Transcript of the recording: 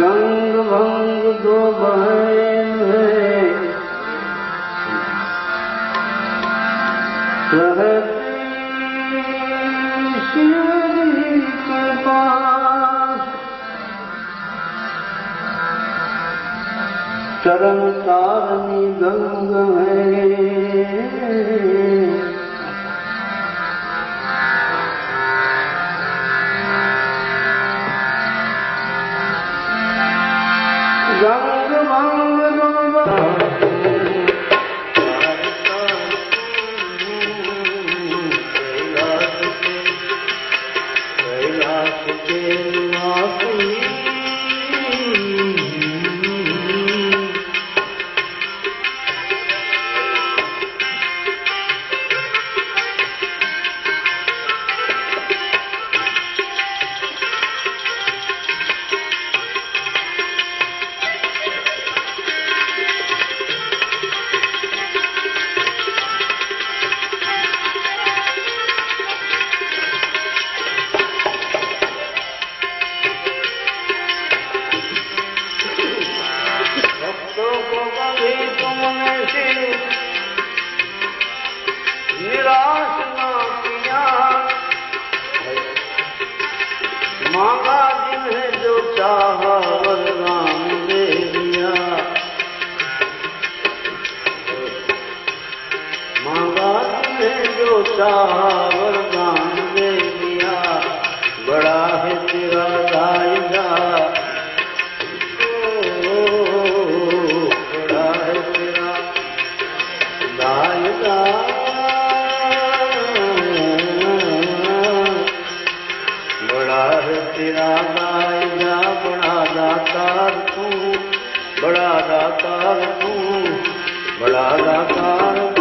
गंग भंग दो बहन है रहती शिवजी के पास चरण तारनी गंग है गंग भंग निराश ना किया मांगा जिन्हें जो चाहा वरदान दे दिया मांगा जिन्हें जो चाहा वरदान दे दिया बड़ा है तेरा दायरा बड़ा है तेरा दायरा तेरा दायरा बड़ा दातार तू बड़ा दातार तू बड़ा दातार